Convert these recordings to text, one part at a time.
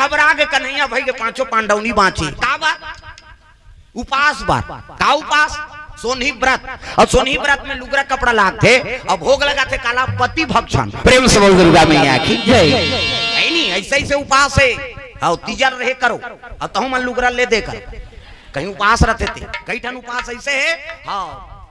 घबरा के कन्हैया भाई के पांचों पांडवनी बाँची का बात उपास बात का उपास सोनी व्रत और सोनी व्रत में लुगरा कपड़ा लागते और भोग लगाते काला पति भक्षण। प्रेम से बोल दुर्गा मैया की जय। नहीं ऐसे ही से उपास है और तीजर रहे करो और तहु मन लुगरा ले देकर कहीं उपास रहते थे कई ठन उपास ऐसे है हाँ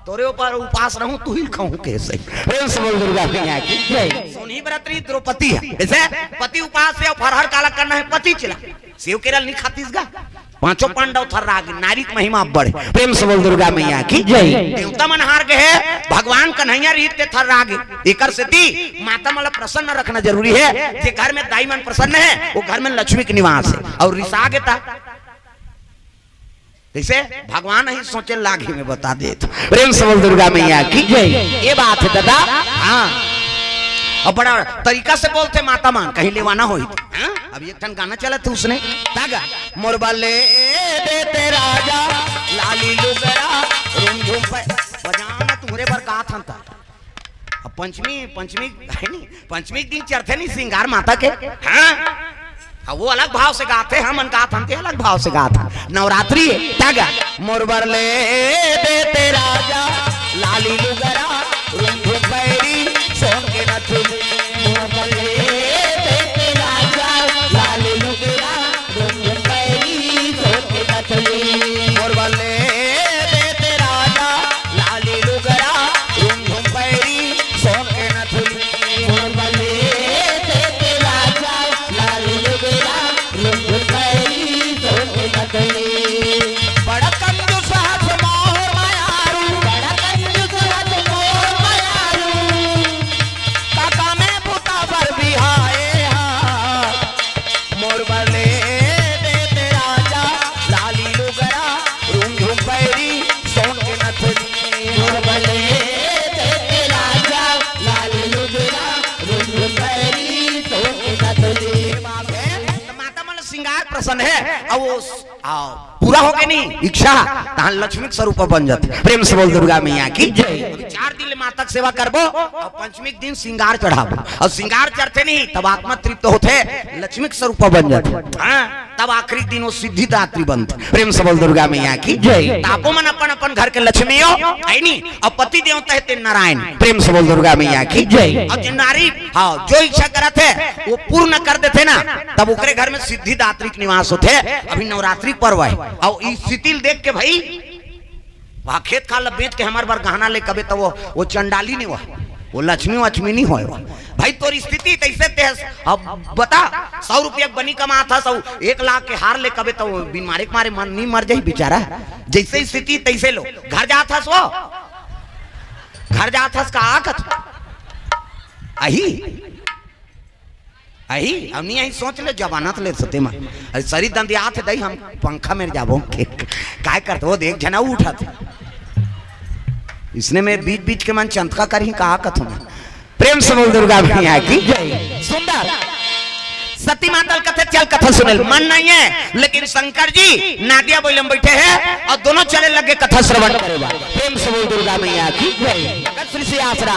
तोरे ऊपर उपास रहूं तू ही कहूं कैसे। प्रेम से बोल दुर्गा मैया की जय। सोनी व्रतरी द्रौपदी है जैसे पति उपास है और फरहर काला करना है पति चला सेव केरल नहीं खातीस गा पांचों पांडव थर्राग नारी की महिमा बढ़े। प्रेम से बोल दुर्गा मैया की जय। देवता मन हार गए भगवान कन्हैया रीत के थर्राग एकर से दी माता मला प्रसन्न रखना जरूरी है जे घर में दाई मन प्रसन्न है वो घर में लक्ष्मी के निवास है और रिसा गेता जैसे भगवान ही सोचे लागी में बता दे। प्रेम से बोल दुर्गा मैया की जय। ये बात है दादा हाँ और बड़ा तरीका से बोलते माता मान कहीं लेवाना हो अब एक ठन गाना चला था उसने तागा मोरबा ले देते राजा लाली लुगरा रूम झूम पे बजाना तुम्हारे पर कहा था अब पंचमी है नहीं पंचमी दिन चढ़ते नहीं श्रृंगार माता के हाँ वो अलग भाव से गाते हम गात हम अलग भाव से गाता नवरात्रि तागा मोरबर ले देते राजा लाली लुगरा रूम झूम पैरी सोन के नथुनी मोरबर ले देते राजा लाली लुगरा रूम झूम पैरी सोन के नथुनी मोरबर ले देते राजा लाली लुगरा रूम झूम पैरी सोन के नथुनी मोरबर ले देते राजा लाली लुगरा रूम झूम पैरी सोन के नथुनी बड़ा कंजूस हाथ मोर मायारू बड़ा कंजूस हाथ मोर मायारू काका में पुता पर बिहाए मोर बले देते राजा लाली लुगरा रूम झूम पैरी सोन के नथुनी मोर बले देते राजा लाली लुगरा रूम झूम पैरी सोन के नथुनी माता मन श्रृंगार प्रसन्न है और वो आओ पूरा हो गया नहीं इच्छा तहां लक्ष्मी स्वरूप बन जाते। प्रेम से बोल दुर्गा मैया की जय। 4 दिन माता की सेवा करबो और पंचमी दिन श्रृंगार चढ़ाबो और श्रृंगार चढ़ते नहीं तब आत्मा तृप्त होते लक्ष्मी स्वरूप बन जाते हाँ तब आखिरी दिन वो सिद्धिदात्री बनते। प्रेम से बोल दुर्गा मैया की जय। तापो मन अपन अपन घर के लक्ष्मी हो है नहीं और पति देवता है नारायण। प्रेम से बोल दुर्गा मैया की जय। और जो नारी हाँ जो इच्छा करते है वो पूर्ण कर देते ना तब उकरे घर में सिद्धिदात्री के निवास होते। अभी नवरात्रि पर्व है और इस शिथिल देख के भाई वहाँ खेत खाल बेच के हमारे बार गहना ले कबे तो वो चंडाली नहीं हुआ वो लक्ष्मी वक्ष्मी नहीं हुआ भाई तोरी स्थिति तैसे तेज अब बता 100 रुपया बनी कमा था 1 लाख के हार ले कबे तो बीमारी के मारे मन नहीं मर जाए बेचारा जैसे स्थिति तैसे लो घर जाता सो घर जाता का अही अही अब नहीं यही सोच ले जवानत ले सते मां शरीर दंदिया थे दई हम पंखा में जाबो काय करते वो देख जना उठा थे इसने में बीच बीच के मन चंतका कर ही कहा कथो में। प्रेम से बोल दुर्गा मैया की जय। सुंदर सती माता कथे चल कथा सुने मन नहीं है लेकिन शंकर जी नादिया बोलम बैठे हैं और दोनों चले लगे कथा श्रवण करेगा। प्रेम से बोल दुर्गा मैया की जय। श्री से आसरा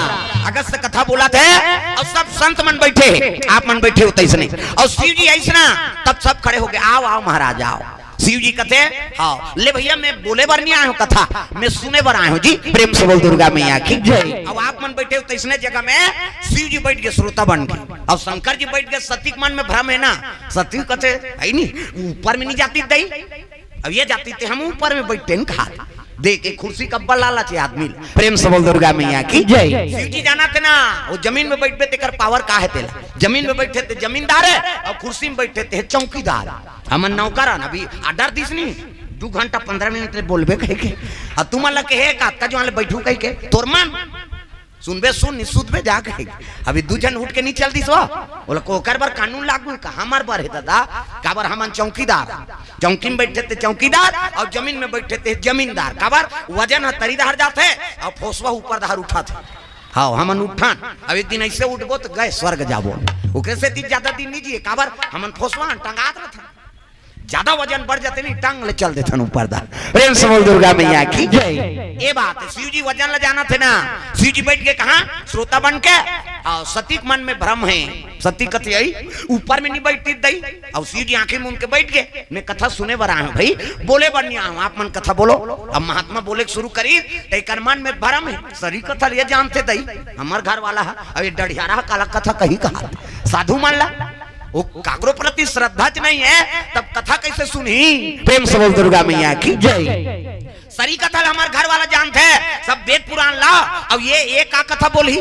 अगस्त कथा बोला थे और सब संत मन बैठे आप मन बैठे होते इसने और शिव जी ऐसा तब सब खड़े हो गए आओ आओ महाराज आओ। शिव जी कहते हाँ ले भैया मैं बोले बार नहीं आया हूँ कथा मैं सुने बार आया हूँ जी। प्रेम से बोल दुर्गा मैया की जय। अब आप मन बैठे हो तो इसने जगह में शिव जी बैठ गए श्रोता बन के और शंकर जी बैठ गए सती के मन में भ्रम है ना सती कहते है नहीं ऊपर में नहीं जाती दई अब ये जाती थे हम ऊपर में बैठते हैं कहा देख एक कुर्सी कब्बा लाला चे आदमी। प्रेम से बोल दुर्गा मैया की जय। शिव जी जाना थे ना वो जमीन में बैठते थे कर पावर का है तेला जमीन में बैठे थे जमींदार है और कुर्सी में बैठे थे चौकीदार हम नौकर अभी आडर दिस नहीं 2 घंटा 15 मिनट बोलबे कह के और तुम लग के है का जो बैठू कह के तोर मन सुनबे सुन नहीं सुधबे जा कहे अभी 2 जन उठ के नहीं चल दी सो बोला कोकर बार कानून लागू का हमार बार है दादा काबर हम चौकीदार चौकी में बैठे थे चौकीदार और जमीन में बैठे थे जमींदार काबर वजन तरीदार जाते और फोसवा ऊपर धार उठा थे हाँ हमन उठान अब एक दिन ऐसे उठबो तो गए स्वर्ग जाबो ओकरे से दिन ज्यादा दिन नहीं जिए काबर हमन फोसवा टंगात रहा ज्यादा वजन बढ़ जाते नहीं टांग ले चल देते ऊपर दा। प्रेम से बोल दुर्गा मैया की जय। ये बात है, शिव जी वजन ले जाना थे ना, शिव जी बैठ के कहा श्रोता बन के, और सती के मन में भ्रम है, सती कथी आई ऊपर में नहीं बैठती दई, और शिव जी आंखें मूंद के बैठ गए, मैं कथा सुने बरा हूं भाई, बोले बन आऊं आप मन कथा बोलो। अब महात्मा बोले शुरू करी तो मन में भ्रम है, सरी कथा ये जानते दई हमार घर वाला है, अब ये डढ़ियारा काला कथा कहीं कहा साधु मान ला, वो काकरो प्रति श्रद्धा नहीं है तब कथा कैसे सुनी। प्रेम से बोल दुर्गा मैया की जय। सरी कथा हमारे घर वाला जानते हैं, सब वेद पुराण ला, अब ये एक का कथा बोली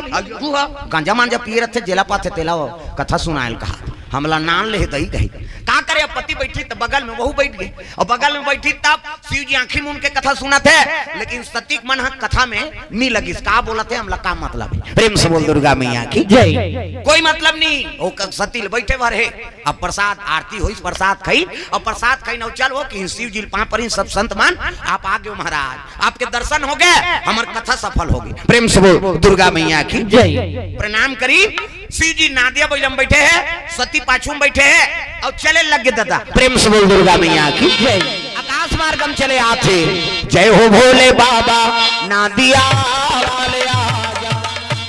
गांजा मांजा पिए रहते जेला पाते तेला कथा सुनायल कहा हमला नान ले दही कही का करे। अब पति बैठी तो बगल में वहू बैठ गई, और बगल में बैठी तब शिव जी आंखी मूंद के कथा सुना थे, लेकिन सतीक मन कथा में नहीं लगी, का बोला थे हमला का मतलब है। प्रेम से बोल दुर्गा मैया की जय। कोई मतलब नहीं, वो सती बैठे भर है, अब प्रसाद आरती हुई, प्रसाद खाई, और प्रसाद खाई न चल वो कि शिव जी पां पर सब संत मान आप आ गए महाराज, आपके दर्शन हो गए, हमारी कथा सफल होगी। प्रेम से बोल दुर्गा मैया की जय। प्रणाम करी, शिव जी नादिया बैलम बैठे हैं, सती पाछू में बैठे हैं, और चले लग गए दादा। प्रेम से बोल दुर्गा मैया की जय। आकाश मार्गम चले आते, जय हो भोले बाबा नादिया वाले आजा,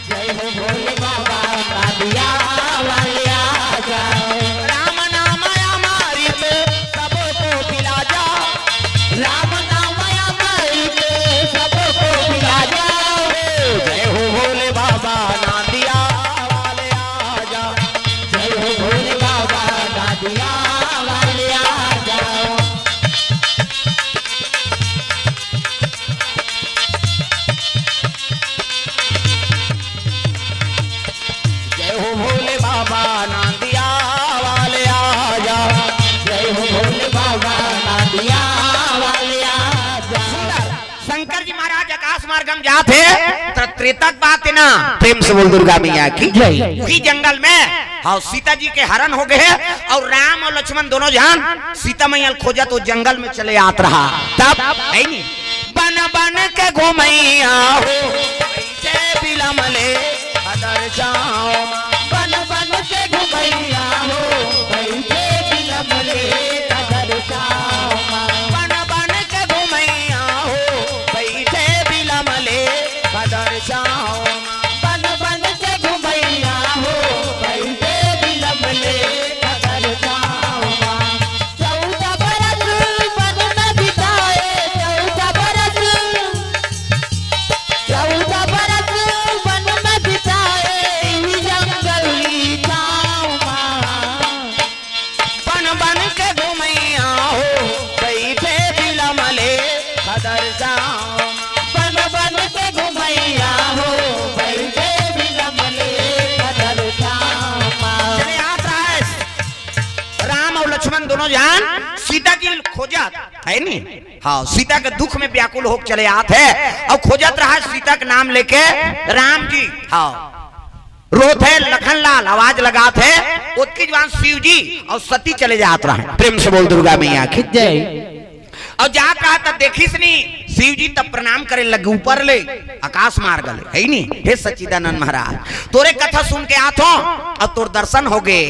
जय हो भोले बाबा नादिया वाले आजा, राम नाम हमारी पे सबको पिला जा, राम नाम हमारी पे सबको पिला जा, जय हो भोले बाबा नादिया वाले आजा, जय हो भोले बाबा नादिया वाले आजा। जय हो भोले बाबा नादिया वाले आजा, जय हो भोले बाबा नादिया वाले आजा। शंकर जी महाराज आकाश मार्गम जाते तो त्रेतक बात है ना। प्रेम से बोल दुर्गा मैया की जय। वही जंगल में और सीता जी के हरण हो गए, और राम और लक्ष्मण दोनों जान सीता मैया खोजा तो जंगल में चले आत रहा, तब है नहीं बन बन के घूमैया हो जय बिलमले अदर जाओ, बन बन के घुमैया हो बैठे बिलमले अदर जाओ, बन बन के घूमैया हो बैठे बिलमले अदर जाओ, बन बन के घुमैया हो बैठे बिलमले अदर जाओ। 14 बरस वन में बिताए, 14 बरस वन में बिताए, ई जंगली छाँव माँ। बन बन के घूमैया हो बैठे बिलमले अदर जाओ, बन बन के घुमैया हो बैठे बिलमले अदर जाओ माँ। चले आत रहा है राम और लक्ष्मण दोनों जान सीता की खोजत है नी, हाँ सीता के दुख में व्याकुल होकर चले आत है, और खोजत रहा सीता के नाम लेके राम जी, हाँ रोत है लखनलाल आवाज लगात है, उसकी जवान शिव जी और सती चले जात रहा। प्रेम से बोल दुर्गा मैया की जय। और जा कहा तब देखिस नहीं शिव जी तब प्रणाम करे लगे ऊपर ले आकाश मार्ग ले है नी, हे सच्चिदानंद महाराज तोरे कथा सुन के आत हो और तोर दर्शन हो गए,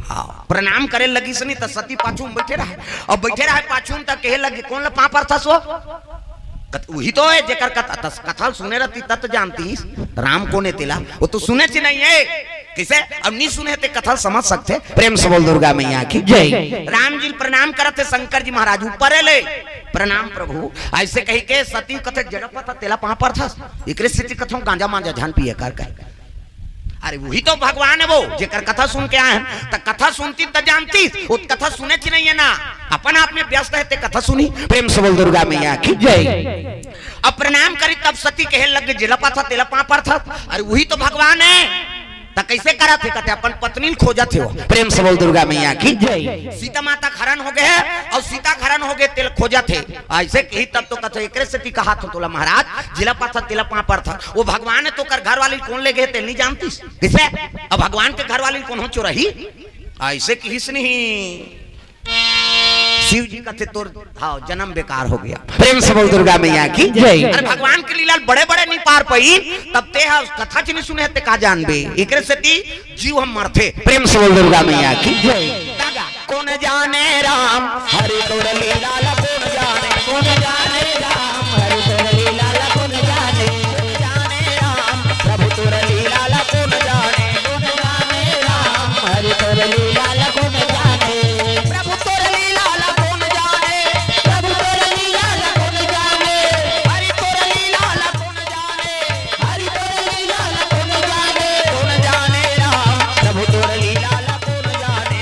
हाँ प्रणाम करे लगी सनी तो सती पाछू में बैठे रहे, और बैठे रहे पाछू में तक कहे लगे कौन ला पापर था सो वही तो है जेकर कथा सुने रहती तब तो जानती राम कोने तिला, वो तो सुने से नहीं है किसे, अब नहीं सुने थे कथा समझ सकते। प्रेम से बोल दुर्गा मैया की जय। राम जी प्रणाम करते शंकर जी महाराज ऊपर ले प्रणाम प्रभु, ऐसे कही के सती कथे जड़प था तेला पहां पर था, एक स्थिति कथों गांजा मांजा झान पिए कर अरे वही तो भगवान है वो जेकर कथा सुन के आए हैं, तो कथा सुनती तो जानती, वो कथा सुने की नहीं है ना, अपन आप में व्यस्त है ते कथा सुनी। प्रेम से बोल दुर्गा मैया की जय। अब प्रणाम करी तब सती कहे लगे जिलपा था तेला पहां पर था, अरे वही तो भगवान है, तो कैसे करा थे कहते अपन पत्नी खोजा थे वो। प्रेम से बोल दुर्गा मैया की जय। सीता माता खरन हो गए और सीता खरन हो गए तेल खोजा थे, ऐसे कही तब तो कहते एक से कहा था तोला महाराज जिला पाथा तेला पा पर था, वो भगवान है तो कर घर वाली कौन ले गए तेल नहीं जानती किसे, अब भगवान के घर वाली कौन हो चोरही, ऐसे किस नहीं शिव जी का थे तोर हाँ जन्म बेकार हो गया। प्रेम से बोल दुर्गा मैया की जय। अरे भगवान के लीला बड़े बड़े नहीं पार पाई, तब ते कथा च नहीं सुने ते का जानबे, एक से जीव हम मरते। प्रेम से बोल दुर्गा मैया की जय। को कौन जाने राम हरि तोर लीला ला कौन जाने राम हरि तोर लीला ला कौन जाने राम प्रभु तोर लीला ला कौन जाने राम हरि तोर लीला ला कौन जाने प्रभु तोर लीला ला कौन जाने प्रभु तोर लीला ला कौन जाने हरि तोर लीला ला कौन जाने हरि तोर लीला ला कौन जाने कौन जाने राम प्रभु तोर लीला ला कौन जाने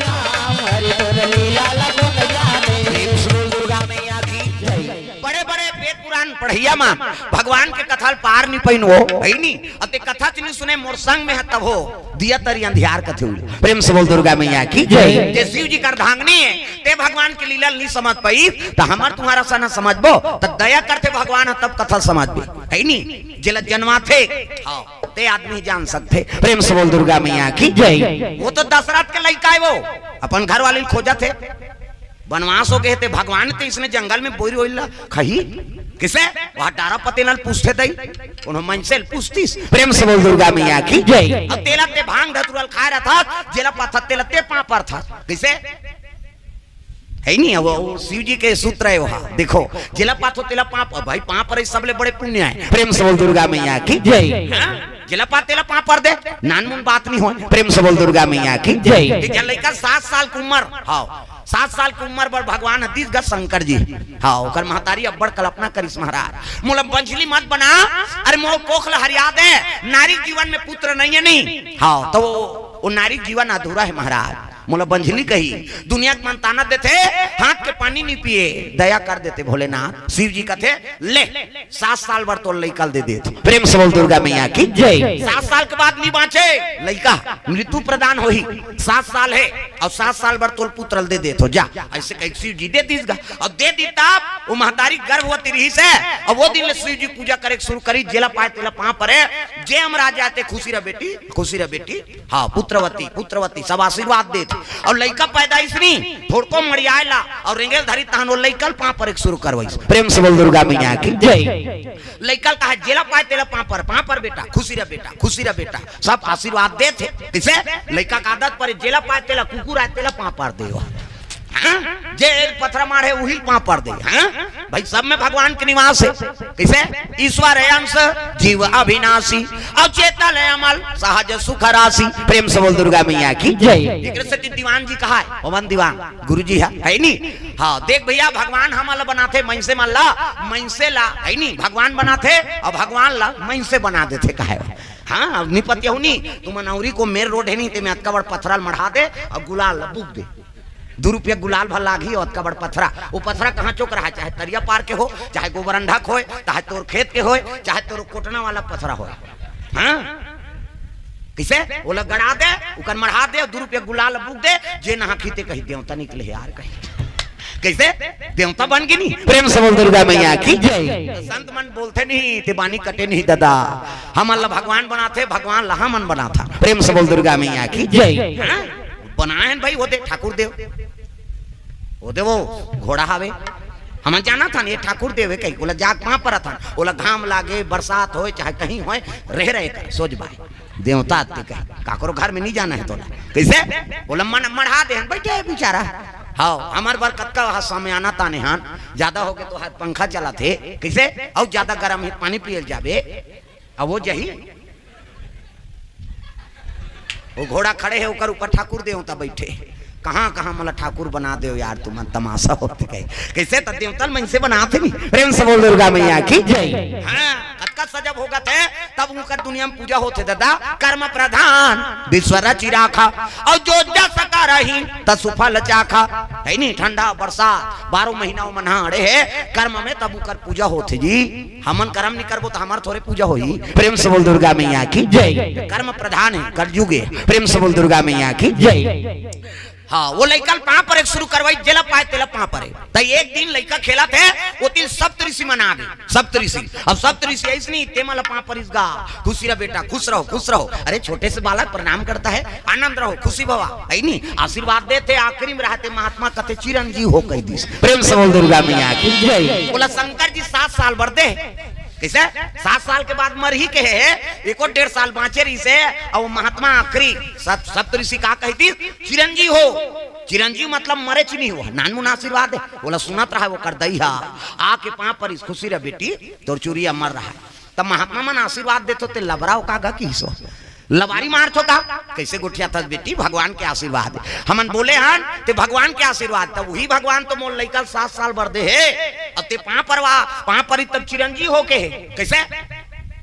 राम हरि तोर लीला ला कौन जाने दुर्गा मैया की बड़े बड़े वेद पुराण पढ़िया मां भगवान के कथा पार नहीं पैनो है नी अते कथा नहीं सुने मोर संग में है तब हो दिया तरी अंधियार कथे हुई प्रेम से बोल दुर्गा मैया की जय। जे शिव जी का अर्धांगिनी है ते भगवान के लीला नहीं समझ पाई तो हमार तुम्हारा सा ना समझबो तो दया करते भगवान तब कथा समझ बे है नी जिला जन्मा थे हाँ ते आदमी जान सकते प्रेम से बोल दुर्गा मैया की जय। वो तो दशरथ के लड़का है वो अपन घर वाले खोजा थे वनवास हो गए थे भगवान तो इसने जंगल में बोरी होइला खही किसे वहां डारा पते नल पूछते थे उन्होंने मन से पूछतीस प्रेम से बोल दुर्गा मैया की जय। अब तेला ते भांग धतुरल खा रहा था जेला पत्थर तेला ते पापर था किसे है नहीं वो शिव जी के सूत्र है वहां देखो जेला पाथो तेला पाप भाई पापर सबले बड़े पुण्य है प्रेम से बोल दुर्गा मैया की जय। जेला पा तेला पापर दे नानमुन बात नहीं हो प्रेम से बोल दुर्गा मैया की जय। जय लड़का 7 साल की उम्र हाँ 7 साल की उम्र पर भगवान हदीस ग शंकर जी हाँ ओकर महतारी अब्बड़ कल्पना करिस महाराज मोला बंजली मत बना अरे मोह कोखल हरिया दे नारी जीवन में पुत्र नहीं है नहीं हाँ तो वो नारी जीवन अधूरा है महाराज मोला बंजली कही दुनिया के मनताना देते हाथ के पानी नहीं पिए दया कर देते भोलेनाथ शिव जी कहते ले 7 साल भर तो लड़का दे देते प्रेम से बोल दुर्गा मैया की जय। 7 साल के बाद नहीं बाँचे लड़का मृत्यु प्रदान होही 7 साल है और 7 साल भर तोल पुत्र दे दे तो जा ऐसे कहीं शिव जी दे दीसगा और दे दी तब वो महतारी गर्भवती रही से और वो दिन शिव जी पूजा करे शुरू करी जेला पाए तेला पा परे जे हम राजा आते खुशी रह बेटी हाँ पुत्रवती सब आशीर्वाद देते और लड़का पैदाइश नहीं थोड़को मरियाला और रेंगल धरी तहन वो लड़कल पा पर एक शुरू करवाई प्रेम से बोल दुर्गा मैया की जय। लड़कल कहा जेला पाए तेला पा पर बेटा खुशी रह बेटा सब आशीर्वाद दे थे किसे लड़का का आदत पर जेला पाए तेला कुकुर आए तेला पा पर दे जे पत्थर मारे वही पा पर दे भाई सब में भगवान के निवास है किसे ईश्वर है अंश जीव अविनाशी और चेतन है अमल सहज सुख राशि प्रेम से बोल दुर्गा मैया की जय। दीवान जी कहा है पवन दीवान गुरु जी है नहीं हाँ देख भैया भगवान हम बनाते मनसे मन ला मनसे ला है नहीं भगवान बनाते और भगवान ला मन से बना देते कहे हाँ निपत्य हूँ नहीं तुम नौरी को मेर रोड है नहीं ते में अतका बड़ पत्थर मढ़ा दे और गुलाल बुक दे 2 रुपया गुलाल भर लागी और का बड़ पत्थरा वो पत्थरा कहाँ चौक रहा है चाहे तरिया पार के हो चाहे गोबरंडा हो चाहे तोर खेत के हो चाहे तोर कोटना वाला पत्थरा हो हाँ किसे वो लोग गड़ा दे उकर मढ़ा दे 2 रुपया गुलाल बुक दे जे नहा खीते कही देवता निकले यार कहीं कैसे देवता बन गई नहीं प्रेम से बोल दुर्गा मैया की जय। संत मन बोलते नहीं ते बानी कटे नहीं दादा हम अल्लाह भगवान बनाते भगवान लहा मन बना था प्रेम से बोल दुर्गा मैया की जय। बनाए भाई वो दे ठाकुर देव वो घोड़ा हावे हम जाना था ये ठाकुर देव कहीं बोला जाग वहां पर था बोला घाम लागे बरसात हो चाहे कहीं हो रहे कर सोच भाई देवता कहीं काकरो घर में नहीं जाना है तो कैसे बोला मन मढ़ा दे बैठे बेचारा हाँ हमारे बार कत्का वहां समय आना ताने हान ज्यादा हो गए तो हाथ पंखा चला थे कैसे और ज्यादा गर्म है पानी पियल जाबे अब वो जही वो घोड़ा खड़े है ऊपर ठाकुर देवता बैठे कहाँ मतलब ठाकुर बना दो यार तुम तमाशा होते कैसे देवता मन से बनाते नहीं प्रेम से बोल दुर्गा मैया की जय। हाँ कत्का सजब होगा थे तब उनकर दुनिया में पूजा होते दादा कर्म प्रधान विश्वर चिराखा और जो जा सका रही तसुफल चाखा है नहीं ठंडा बरसात 12 महीना मनाड़े है कर्म में तब उनकर पूजा होते जी हमन कर्म नहीं करबो तो हमार थोड़े पूजा होई प्रेम से बोल दुर्गा मैया की जय। कर्म प्रधान है कलयुगे प्रेम से बोल दुर्गा मैया की जय। हाँ वो लड़का पा पर एक शुरू करवाई जेला पाए तेला पा पर तो एक दिन लड़का खेला थे वो दिन सप्तऋषि मना गए सप्तऋषि अब सप्तऋषि ऐसे नहीं तेमल पा पर इसगा खुशी रह बेटा खुश रहो अरे छोटे से बालक प्रणाम करता है आनंद रहो खुशी भवा है नहीं आशीर्वाद देते आखिरी में रहते महात्मा कहते चिरंजीव हो कही दी प्रेम से बोल दुर्गा मैया की जय। बोला शंकर जी 7 साल बढ़ते कैसे 7 साल के बाद मर ही के है, एको 1.5 साल बाँचे रही से। और महात्मा आखिरी सप्तऋषि का कहती चिरंजीव हो। चिरंजीव मतलब मरे चुनी हो, नानमुन आशीर्वाद है। बोला सुनत रहा वो कर दईहा आके पाँव पर खुशी रह बेटी तोर चूरिया मर रहा है। तब महात्मा मन आशीर्वाद देते ते लबराव का की सो लबारी मार थो का कैसे गुठिया था बेटी भगवान के आशीर्वाद हमन बोले हन ते भगवान के आशीर्वाद तब वही भगवान तो मोल लइका 7 साल बरदे है और ते पाँ पर तब चिरंजीव हो के है कैसे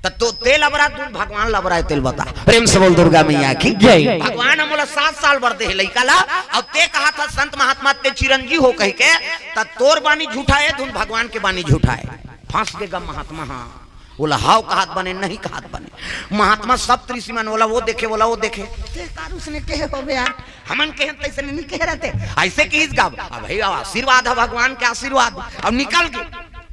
तो तेल लबरा तू भगवान लबरा तेल बता प्रेम से बोल दुर्गा मैया की जय। भगवान हमला 7 साल बरदे है लइका ला और ते कहा था संत महात्मा ते चिरंजीव हो कह के तब तोर बानी झूठा है तुम भगवान के बानी झूठा है फांस देगा महात्मा। हाँ बोला हाव का हाथ बने नहीं का हाथ बने महात्मा सप्तऋषि मन बोला वो देखे उसने कहे हो यार हमन कहे तैसे नहीं कह रहे थे ऐसे की गा भाई आशीर्वाद है भगवान के आशीर्वाद। अब निकल गए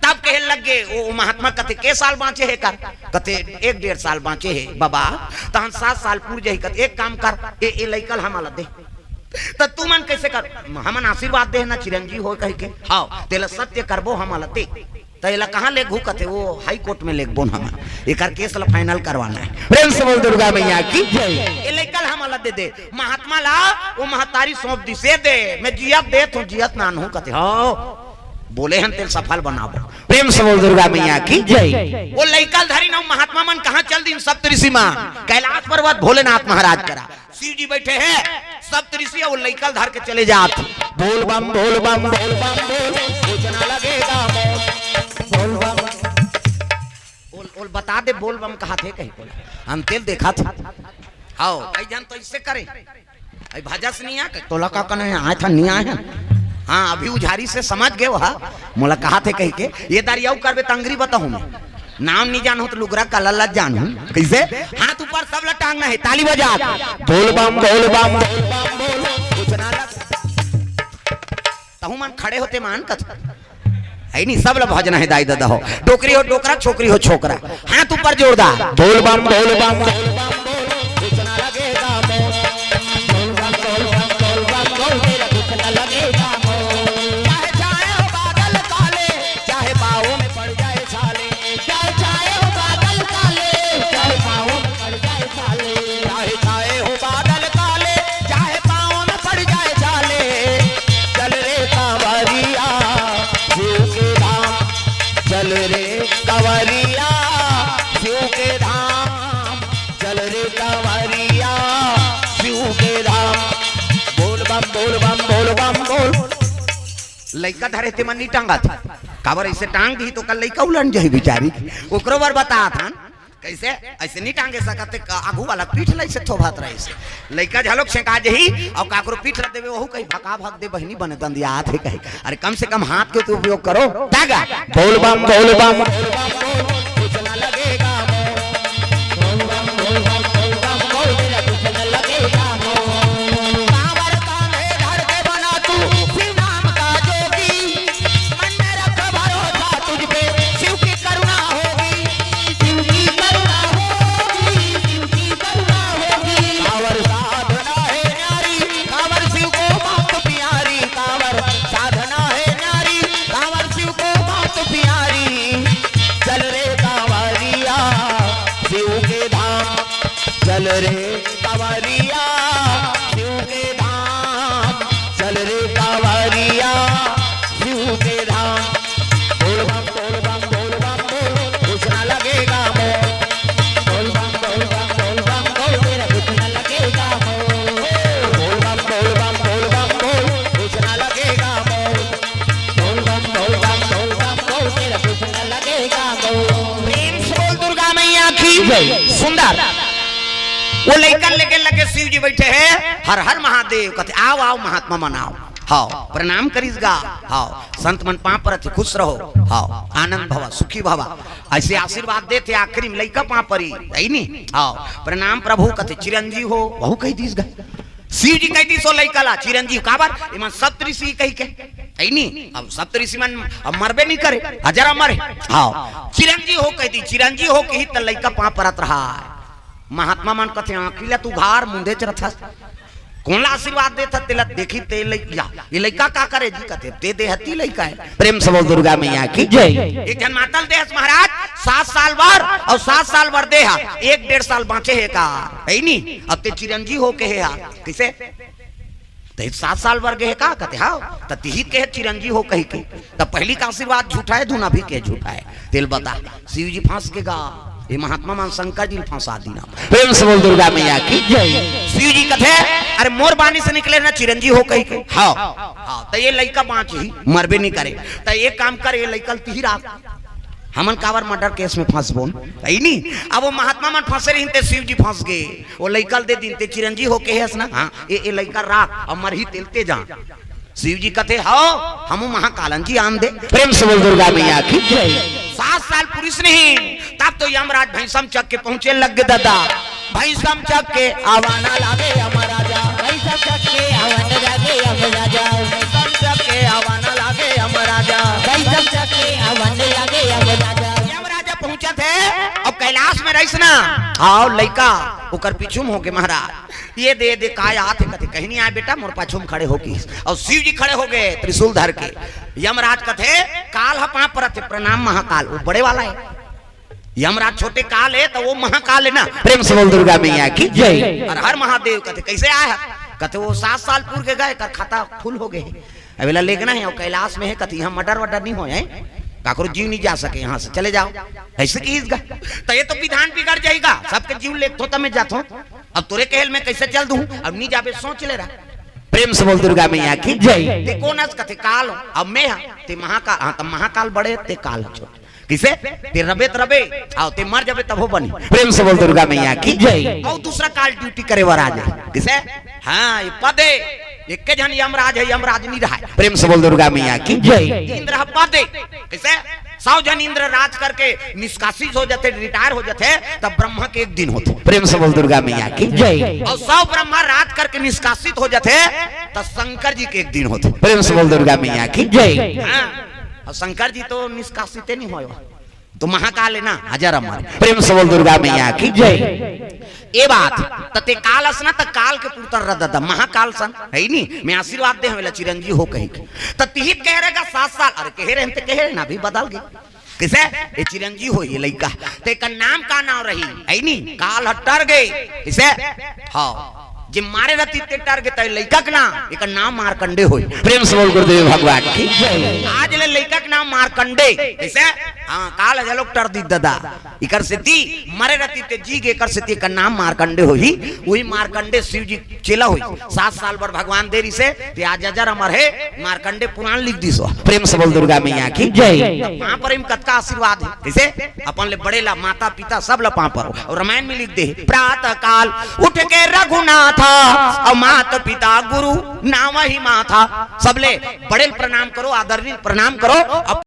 तब कहे लग गए वो महात्मा कथे के साल बाँचे है कर कथे 1.5 साल बाँचे है बाबा तहन 7 साल पूर जाही कथे एक काम कर ए लइकल हमारा दे तो तू मन कैसे कर हमन आशीर्वाद दे ना चिरंजीव हो कह के हाँ तेला सत्य करबो हमारा दे तैला कहाँ ले घूकते वो हाई कोर्ट में ले बोन हम एक केस ला फाइनल करवाना है। प्रेम से बोल दुर्गा मैया की जय। ये लेकल हम ला दे महात्मा ला वो महतारी सौंप दी से दे मैं जियत दे तो जियत नान हूं कहते हो बोले हन तेल सफल बनाबो। प्रेम से बोल दुर्गा मैया की जय। वो लेकल धरी ना महात्मा मन कहाँ चल दी सप्तऋषि मां कैलाश पर्वत भोलेनाथ महाराज करा शिव जी बैठे हैं सप्तऋषि वो लेकल धर के चले जात बोल बम बोल बम बोल बम बोल पूजना लगेगा बोल बता दे बोल बम कहा थे कहीं बोला हम तेल देखा था आओ कई जान तो इससे करे अभी भाजा से नहीं आ तोला का कने आया था नहीं आया हाँ अभी उझारी से समझ गए वहा मोला कहा थे कहीं के ये दारियाऊ करबे तंगरी बताऊं मैं नाम नहीं जानू तो लुगरा का लल्ला जानू कैसे हाथ ऊपर सब ला टांगना है ताली बजा बोल बम बोल बम बोल कुछ ना तहु मन खड़े होते मान कथा है नहीं सब ला भजना है दाई दादा हो डोकरी हो डोकरा छोकरी हो छोकरा हाथ ऊपर जोरदार बोल बम बोल बम कुछना लगेगा बोल बम बोल बम बोल बम बोल तेरा कुछना लगेगा चाहे चाहे हो बादल काले चाहे पाँव में पड़ जाए छाले चाहे चाहे हो बादल काले चाहे पाँव में पड़ जाए छाले चाहे चाहे हो बादल काले चाहे पाँव में पड़ जाए छाले चल रे कांवरिया चल रे कंवरिया शिव के धाम चल रे कंवरिया शिव के धाम बोल बम बोल बम बोल बम बोल लइका धरे थे मन नहीं टांगा था काबर ऐसे टांग दी तो कल लइका उलट जाई बेचारी ओकरो बार बता था कैसे ऐसे नहीं टांगे सकते आगू वाला पीठ लै से थोभात रहे से लइका झलोक छेका जही और काकरो पीठ ल देवे वहु कहीं भका भक दे बहनी बने दंदिया हाथ है कहीं अरे कम से कम हाथ के तो उपयोग करो दागा बोल बम कुछ ना लगेगा बोल बम बोल तेरा कुछ ना लगेगा कांवर कांधे धर के बना तू शिव नाम का जोगी मन में रख भरोसा तुझ पे शिव की करुणा होगी शिव की करुणा होगी शिव की करुणा होगी कांवर साधना है न्यारी कांवर शिव को बहुत प्यारी कांवर साधना है न्यारी कांवर शिव को बहुत प्यारी चल रे कांवरिया शिव के धाम चल रे कांवरिया शिव के धाम चल रे कांवरिया शिव के धाम बोल बम बोल कुछ ना लगेगा बोल बम बोल तेरा कुछ ना लगेगा बोल बम बोल कुछ ना लगेगा बोल बम तेरा कुछ ना लगेगा प्रेम से बोल दुर्गा मैया की सुंदर वो लेकर लेके लगे शिव जी बैठे हैं हर हर महादेव कहते आओ आओ महात्मा मनाओ हाओ प्रणाम करीसगा हाओ संत मन पाँव पर खुश रहो हाओ आनंद भवा सुखी भवा ऐसे आशीर्वाद देते आखिरी में लइका पाँव परी है नी हाओ प्रणाम प्रभु कहते चिरंजीव हो बहु कही दीस गा शिव जी कही दीसो लइका ला चिरंजीव काबर इमन सप्तऋषि कही के है नी अब सप्तऋषि मन अब मरबे नहीं करे हजारा मरे हाओ चिरंजीव हो कही दी चिरंजीव हो कही त लइका पाँव परत रहा महात्मा मन कथे आखिला तू घार मुंदे चरथा कौन आशीर्वाद देता तिलक देखी ते लइका ये लइका का करे जी कहते ते दे हती लइका है। प्रेम से बोल दुर्गा मैया की जय। एक जन मातल देहस महाराज 7 साल वर और 7 साल वर देहा 1-1.5 साल बाँचे है का है नी। अब ते चिरंजी हो के है किसे ते 7 साल वर गए का कहते हाँ त तिहित के चिरंजी हो कही के तब पहली का आशीर्वाद झूठा है धुना भी के झूठा है। तिल बता शिव जी फांस के गा ये महात्मा मान शंकर जी फांसा दीना। प्रेम से बोल दुर्गा मैया की जय। शिव जी कथे अरे मोर बानी से निकले ना चिरंजी हो कही के हाँ हाँ तो ये लइका बाँच ही मरबे नहीं करे तो एक काम कर ये लइकल तिही रात हमन कावर मर्डर केस में फंस बोन है नी। अब वो महात्मा मन फंसे रही ते शिव जी फंस गए वो लइकल दे दिन ते चिरंजी हो के है ना हाँ ये लइका राख और मर ही तेलते जा। शिव जी कथे हाँ हम महाकालन जी आन दे। प्रेम से बोल दुर्गा मैया की जय। 7 साल पुरुष नहीं तब तो यमराज भैंसम चक के पहुंचे लग गए दादा भैंसम चक के आवाना लागे यमराजा भैंसम चक के आवाना लागे यमराजा भैंसम चक के आवाना लागे यमराजा भैंसम चक के आवाना लागे यमराजा। यमराजा पहुंचा थे अब कैलाश में रहीस ना आओ लइका ओकर पीछू हो के महाराज ये दे काय आते कथे कहीं नहीं आए बेटा मोर पाछू में खड़े हो की और शिव जी खड़े हो गए त्रिशूल धर के। यमराज कथे काल ह पा परत प्रणाम महाकाल वो बड़े वाला है यमराज छोटे काल है तो वो महाकाल है ना। प्रेम से बोल दुर्गा मैया की जय। और हर महादेव कथे कैसे आया कहते वो 7 साल पूर्व के गए कर खाता फुल हो गए अवेला लेगना है और कैलाश में है कहते यहाँ मर्डर वर्डर नहीं हो जाए काकरो जीव नहीं जा सके यहाँ से चले जाओ ऐसे की तो ये तो विधान बिगड़ जाएगा सबके जीव ले तो मैं जाता हूँ अब तोरे कहल में कैसे चल दूं अब नहीं जाबे सोच ले रहा। प्रेम से बोल दुर्गा मैया की जय। ते कौन कथे काल अब मैं ते महाकाल हाँ तब महाकाल बड़े ते काल छोटे किसे ते रबे आओ ते मर जाबे तब हो बनी। प्रेम से बोल दुर्गा मैया की जय। और दूसरा काल ड्यूटी करे वर आ जाए किसे हाँ ये पदे एक के जन यमराज है यमराज नहीं रहा है। प्रेम से बोल दुर्गा मैया की जय। इंद्र पदे किसे 100 जन इंद्र राज करके निष्कासित हो जाते रिटायर हो जाते तब ब्रह्मा के एक दिन होते। प्रेम से बोल दुर्गा मैया की जय। और 100 ब्रह्मा राज करके निष्कासित हो जाते तब शंकर जी के एक दिन होते। प्रेम से बोल दुर्गा मैया की जय। और शंकर जी तो निष्कासित नहीं हो तो महाकाल है ना हजार हमारे। प्रेम से बोल दुर्गा मैया की जय। ये बात तते काल असना त काल के पुत्र रदा महाकाल सन है नी मैं आशीर्वाद दे हमें चिरंजी हो कही त तिहित कह रहेगा 7 साल अरे कह रहे हैं कह रहे ना भी बदल गए किसे ये चिरंजी हो ये लइका ते का नाम का नाम रही है नी काल हटर गए किसे हाँ जे मारे रहती ते टर गए लइका का नाम एक नाम मारकंडे होई। प्रेम से बोल गुरुदेव भगवान की जय। आज ले लइका का नाम मारकंडे कैसे हाँ काल हजारों टर दी दादा इकर से ती मरे रहती ते जी के कर से ती का नाम मारकंडे होई वही मारकंडे शिव जी चेला हुई 7 साल पर भगवान देरी से ते आज हजार अमर है मारकंडे पुराण लिख दी सो। प्रेम से बोल दुर्गा मैया की जय। वहां पर इन कत का आशीर्वाद है जैसे अपन ले बड़े ला माता पिता सब ला पा पर और रामायण में लिख दे प्रातः काल उठ के रघुनाथ और माता पिता गुरु नाम ही माथा सबले बड़े प्रणाम करो आदरणीय प्रणाम करो।